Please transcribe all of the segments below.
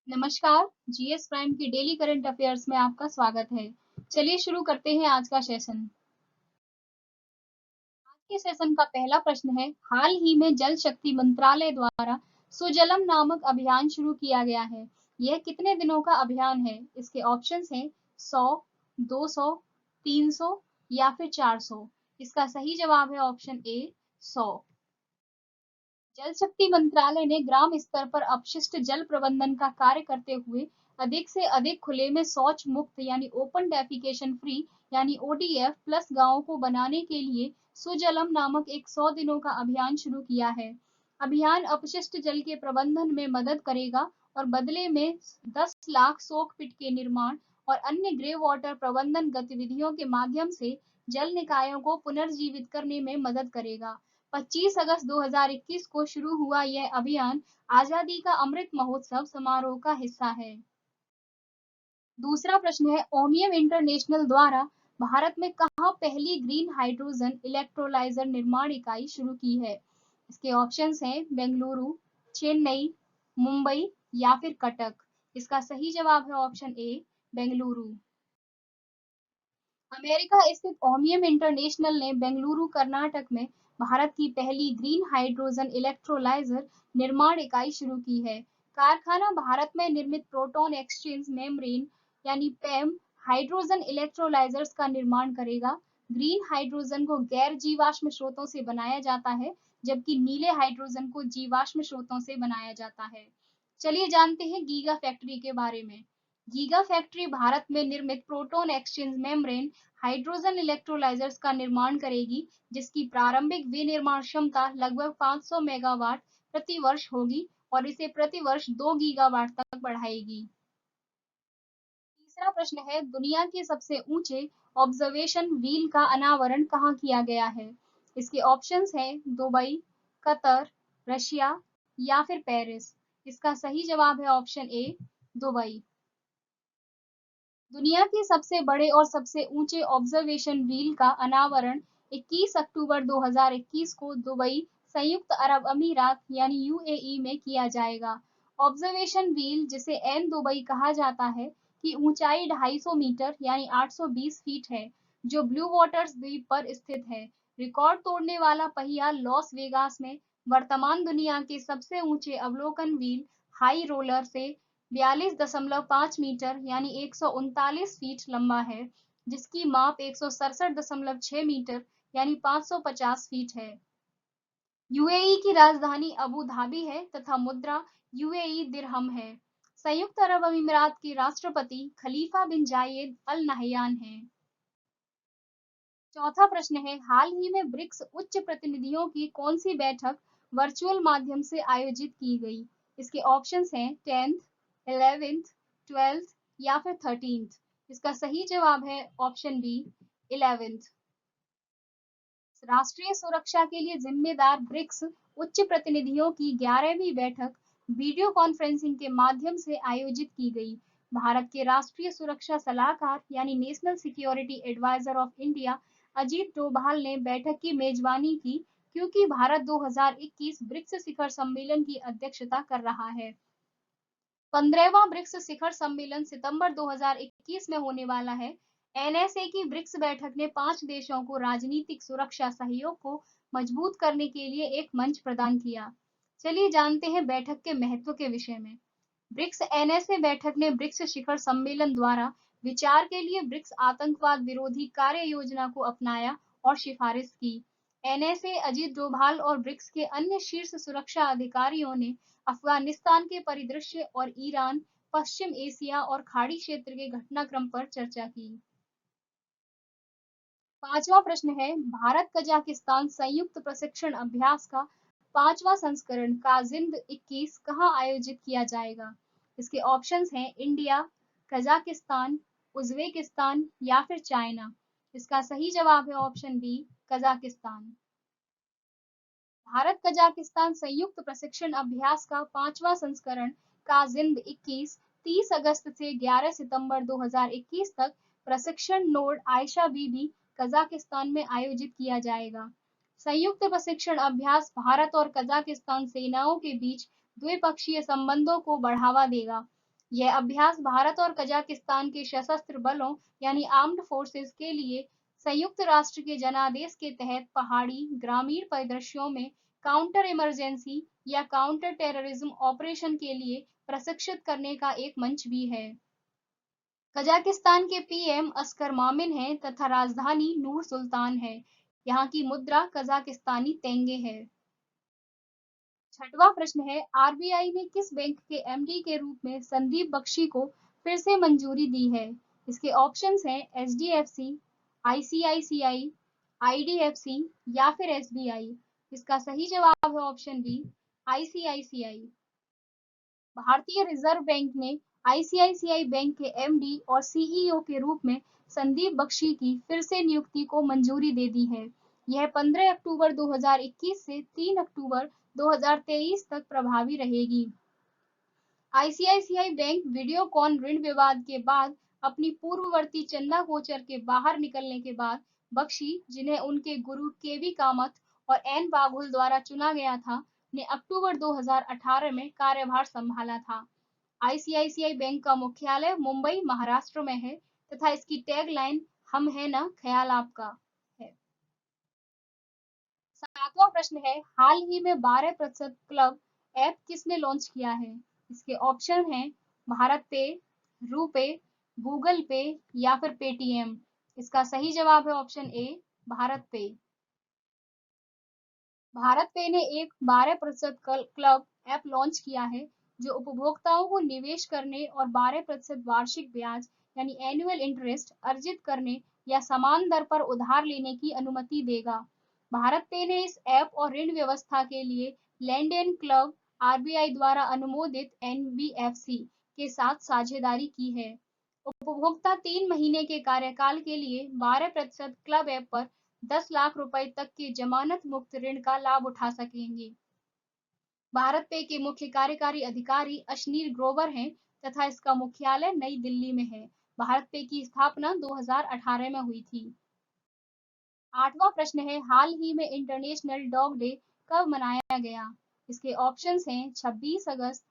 नमस्कार। GS prime की daily current affairs में आपका स्वागत है। चलिए शुरू करते हैं आज का सेशन। आज के सेशन का पहला प्रश्न है, हाल ही में जल शक्ति मंत्रालय द्वारा सुजलम नामक अभियान शुरू किया गया है। यह कितने दिनों का अभियान है? इसके ऑप्शंस हैं 100, 200, 300 या फिर 400। इसका सही जवाब है ऑप्शन ए 100। जल शक्ति मंत्रालय ने ग्राम स्तर पर अपशिष्ट जल प्रबंधन का कार्य करते हुए अधिक से अधिक खुले में शौच मुक्त यानी ओपन डेफिकेशन फ्री यानी ओडीएफ प्लस गांवों को बनाने के लिए सुजलम नामक एक 100 दिनों का अभियान शुरू किया है। अभियान अपशिष्ट जल के प्रबंधन में मदद करेगा और बदले में 10 लाख सोक पिट के निर्माण और अन्य ग्रे वाटर प्रबंधन गतिविधियों के माध्यम से जल निकायों को पुनर्जीवित करने में मदद करेगा। 25 अगस्त 2021 को शुरू हुआ यह अभियान आजादी का अमृत महोत्सव समारोह का हिस्सा है। दूसरा प्रश्न है, ओमियम इंटरनेशनल द्वारा भारत में कहाँ पहली ग्रीन हाइड्रोजन इलेक्ट्रोलाइजर निर्माण इकाई शुरू की है? इसके ऑप्शंस हैं बेंगलुरु, चेन्नई, मुंबई या फिर कटक। इसका सही जवाब है ऑप्शन ए बेंगलुरु। अमेरिका स्थित ओमियम इंटरनेशनल ने बेंगलुरु कर्नाटक में भारत की पहली ग्रीन हाइड्रोजन इलेक्ट्रोलाइजर निर्माण इकाई शुरू की है। कारखाना भारत में निर्मित प्रोटॉन एक्सचेंज मेम्ब्रेन यानी पैम हाइड्रोजन इलेक्ट्रोलाइजर्स का निर्माण करेगा। ग्रीन हाइड्रोजन को गैर जीवाश्म स्रोतों से बनाया जाता है, जबकि नीले हाइड्रोजन को जीवाश्म स्रोतों से बनाया जाता है। चलिए जानते हैं गीगा फैक्ट्री के बारे में। गीगा फैक्ट्री भारत में निर्मित proton exchange membrane hydrogen electrolysers का निर्माण करेगी, जिसकी प्रारंभिक विनिर्माण क्षमता लगभग 500 मेगावाट प्रति वर्ष होगी और इसे प्रति वर्ष 2 गीगावाट तक बढ़ाएगी। तीसरा प्रश्न है, दुनिया के सबसे ऊंचे ऑब्जर्वेशन व्हील का अनावरण कहाँ किया गया है? इसके ऑप्शंस हैं दुबई, कतर, रशिया या फिर पेरिस। इसका सही जवाब है ऑप्शन ए दुबई। दुनिया के सबसे बड़े और सबसे ऊंचे ऑब्जर्वेशन व्हील का अनावरण 21 अक्टूबर 2021 को दुबई, संयुक्त अरब अमीरात यानी यूएई में किया जाएगा। ऑब्जर्वेशन व्हील, जिसे एन दुबई कहा जाता है, की ऊंचाई 250 मीटर यानी 820 फीट है, जो ब्लू वाटर्स द्वीप पर स्थित है। रिकॉर्ड तोड़ने वाला पहिया लॉस वेगास में वर्तमान दुनिया के सबसे ऊंचे अवलोकन व्हील हाई रोलर से 42.5 मीटर यानी 139 फीट लंबा है, जिसकी माप 167.6 मीटर यानी 550 फीट है। यूएई की राजधानी अबू धाबी है तथा मुद्रा यूएई दिरहम है। संयुक्त अरब अमीरात के राष्ट्रपति खलीफा बिन जायेद अल नहयान हैं। चौथा प्रश्न है, हाल ही में ब्रिक्स उच्च प्रतिनिधियों की कौन सी बैठक वर्चुअल माध्यम से आयोजित की गई? इसके ऑप्शंस हैं 10th, 11th, 12th या फिर 13th। इसका सही जवाब है ऑप्शन बी 11th। राष्ट्रीय सुरक्षा के लिए जिम्मेदार ब्रिक्स उच्च प्रतिनिधियों की 11वीं बैठक वीडियो कॉन्फ्रेंसिंग के माध्यम से आयोजित की गई। भारत के राष्ट्रीय सुरक्षा सलाहकार यानी national security adviser of India Ajit Doval ने बैठक की मेजबानी की, क्योंकि भारत 2021 ब्रिक्स शिखर सम्मेलन की अध्यक्षता कर रहा है। 15वां ब्रिक्स शिखर सम्मेलन सितंबर 2021 में होने वाला है। एनएसए की ब्रिक्स बैठक ने 5 देशों को राजनीतिक सुरक्षा सहयोग को मजबूत करने के लिए एक मंच प्रदान किया। चलिए जानते हैं बैठक के महत्व के विषय में। ब्रिक्स एनएसए बैठक ने ब्रिक्स शिखर सम्मेलन द्वारा विचार के लिए ब्रिक्स आतंकवाद विरोधी कार्य योजना को अपनाया और सिफारिश की। एनएसए अजीत डोभाल और ब्रिक्स के अन्य शीर्ष सुरक्षा अधिकारियों ने अफगानिस्तान के परिदृश्य और ईरान, पश्चिम एशिया और खाड़ी क्षेत्र के घटनाक्रम पर चर्चा की। पांचवा प्रश्न है, भारत कजाकिस्तान संयुक्त प्रशिक्षण अभ्यास का 5वां संस्करण काजिंद 21 कहाँ आयोजित किया जाएगा? इसके ऑप्शंस हैं इंडिया, कजाकिस्तान, उज्बेकिस्तान या फिर चाइना। इसका सही जवाब है option b Kazakhstan. Bharat Kazakhstan संयुक्त प्रशिक्षण अभ्यास का 5वां संस्करण काजिंद 21 30 अगस्त से 11 सितंबर 2021 तक प्रशिक्षण नोड आयशा बीबी कजाकिस्तान में आयोजित किया जाएगा। संयुक्त प्रशिक्षण अभ्यास भारत और कजाकिस्तान सेनाओं के बीच द्विपक्षीय संबंधों को बढ़ावा देगा। यह अभ्यास भारत और कजाकिस्तान के सशस्त्र बलों यानी आर्म्ड फोर्सेस के लिए संयुक्त राष्ट्र के जनादेश के तहत पहाड़ी ग्रामीण परिदृश्यों में काउंटर इमरजेंसी या काउंटर टेररिज्म ऑपरेशन के लिए प्रशिक्षित करने का एक मंच भी है। कजाकिस्तान के पीएम अस्कर मामिन हैं तथा राजधानी नूर सुल्तान है। यहाँ की मुद्रा कजाकिस्तानी तेंगे है। छठवां प्रश्न है, आरबीआई ने किस बैंक के एमडी के रूप में संदीप बख्शी को फिर से मंजूरी दी है? इसके ऑप्शंस हैं एचडीएफसी, आईसीआईसीआई, आईडीएफसी या फिर एसबीआई। इसका सही जवाब है ऑप्शन बी, आईसीआईसीआई। भारतीय रिजर्व बैंक ने आईसीआईसीआई बैंक के एमडी और सीईओ के रूप में संदीप बख्शी की फिर से नियुक्ति को मंजूरी दे दी है। यह 15 अक्टूबर 2021 से 3 अक्टूबर 2023 तक प्रभावी रहेगी। आईसीआईसीआई बैंक वीडियोकॉन ऋण विवाद के बाद अपनी पूर्ववर्ती चंदा कोचर के बाहर निकलने के बाद बख्शी, जिन्हें उनके गुरु केवी कामत और एन बाघुल द्वारा चुना गया था, ने अक्टूबर 2018 में कार्यभार संभाला था। आईसीआईसीआई बैंक का मुख्यालय मुंबई, महाराष्ट्र में है तथा इसकी टैगलाइन हम है ना ख्याल आपका है। सातवां प्रश्न है, हाल ही में 12% क्लब ऐप किसने लॉन्च किया है? इसके ऑप्शन हैं भारत पे, रूपे, गूगल पे या फिर पेटीएम। इसका सही जवाब है ऑप्शन ए, भारत पे। भारत पे ने एक 12% क्लब ऐप लॉन्च किया है जो उपभोक्ताओं को निवेश करने और 12% वार्षिक ब्याज यानी एनुअल इंटरेस्ट अर्जित करने या समान दर पर उधार लेने की अनुमति देगा। भारत पे ने इस ऐप और ऋण व्यवस्था के लिए लैंडेन क्लब आरबीआई द्वारा अनुमोदित एनबीएफसी के साथ साझेदारी की है। उपभोक्ता 3 महीने के कार्यकाल के लिए 12% क्लब ऐप पर 10 लाख रुपए तक के जमानत मुक्त ऋण का लाभ उठा सकेंगे। भारत पे के मुख्य कार्यकारी अधिकारी अशनीर ग्रोवर हैं तथा इसका मुख्यालय नई दिल्ली में है। भारत पे की स्थापना 2018 में हुई थी। आठवां प्रश्न है, हाल ही में इंटरनेशनल डॉग डे कब मनाया गया? इसके ऑप्शंस हैं 26 अगस्त,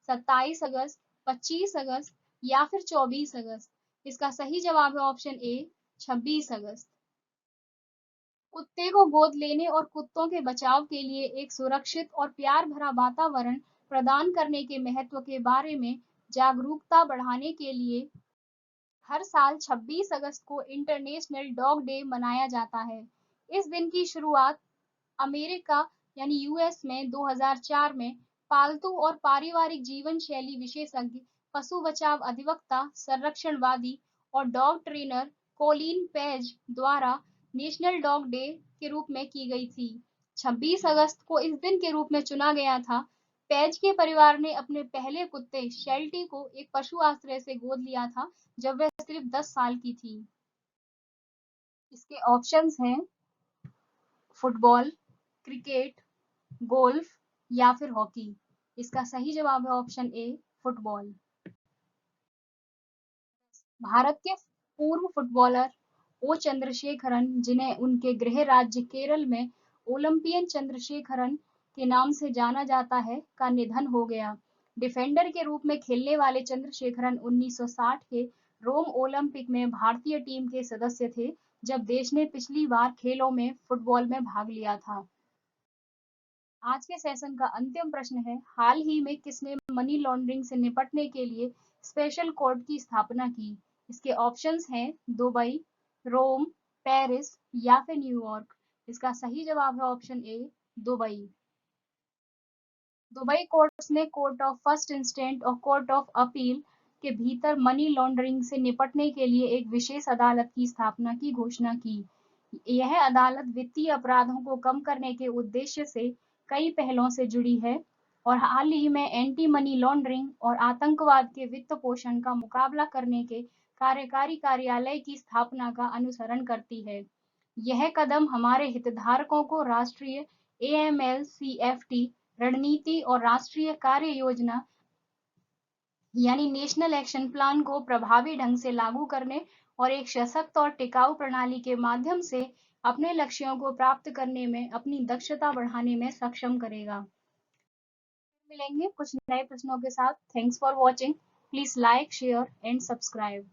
27 अगस्त, 25 अगस्त या फिर 24 अगस्त। इसका सही जवाब है ऑप्शन ए, 26 अगस्त। कुत्ते को गोद लेने और कुत्तों के बचाव के लिए एक सुरक्षित और प्यार भरा वातावरण प्रदान करने के महत्व के बारे में जागरूकता बढ़ाने के लिए हर साल 26 अगस्त को इंटरनेशनल डॉग डे मनाया जाता है। इस दिन की शुरुआत अमेरिका यानी यूएस में 2004 में पालतू और पारिवारिक जीवन शैली विशेषज्ञ, पशु बचाव अधिवक्ता, संरक्षणवादी और डॉग ट्रेनर कोलिन पेज द्वारा नेशनल डॉग डे के रूप में की गई थी। 26 अगस्त को इस दिन के रूप में चुना गया था। पेज के परिवार ने अपने पहले कुत्ते शेल्टी को एक पशु आश्रय से गोद लिया था जब वह सिर्फ 10 साल की थी। इसके ऑप्शंस हैं फुटबॉल, क्रिकेट, गोल्फ या फिर हॉकी। इसका सही जवाब है ऑप्शन ए, फुटबॉल। भारत के पूर्व फुटबॉलर ओ चंद्रशेखरन, जिन्हें उनके गृह राज्य केरल में ओलंपियन चंद्रशेखरन के नाम से जाना जाता है, का निधन हो गया। डिफेंडर के रूप में खेलने वाले चंद्रशेखरन 1960 के रोम ओलंपिक में भारतीय टीम के सदस्य थे, जब देश ने पिछली बार खेलों में फुटबॉल में भाग लिया था। आज के सेशन का अंतिम प्रश्न है, हाल ही में किसने मनी लॉन्ड्रिंग से निपटने के लिए स्पेशल कोर्ट की स्थापना की? इसके ऑप्शंस हैं दुबई, रोम, पेरिस या फिर न्यूयॉर्क। इसका सही जवाब है option A, Dubai. Dubai courts ने कोर्ट ऑफ फर्स्ट इंस्टेंट और कोर्ट ऑफ अपील के भीतर मनी लॉन्ड्रिंग से निपटने के लिए एक विशेष अदालत की स्थापना की घोषणा की। यह अदालत वित्तीय अपराधों को कम करने के उद्देश्य से कई पहलों से जुड़ी है और हाल ही में एंटी मनी लॉन्ड्रिंग और आतंकवाद के वित्त पोषण का मुकाबला करने के कार्यकारी कार्यालय की स्थापना का अनुसरण करती है। यह कदम हमारे हितधारकों को राष्ट्रीय एएमएल-सीएफटी रणनीति और राष्ट्रीय कार्य योजना यानी नेशनल एक्शन प्लान को प्रभावी ढंग से लागू करने और एक सशक्त और टिकाऊ प्रणाली के माध्यम से अपने लक्ष्यों को प्राप्त करने में अपनी दक्षता बढ़ाने में सक्षम करेगा। मिलेंगे कुछ नए प्रश्नों के साथ। Thanks for watching. Please like, share and subscribe.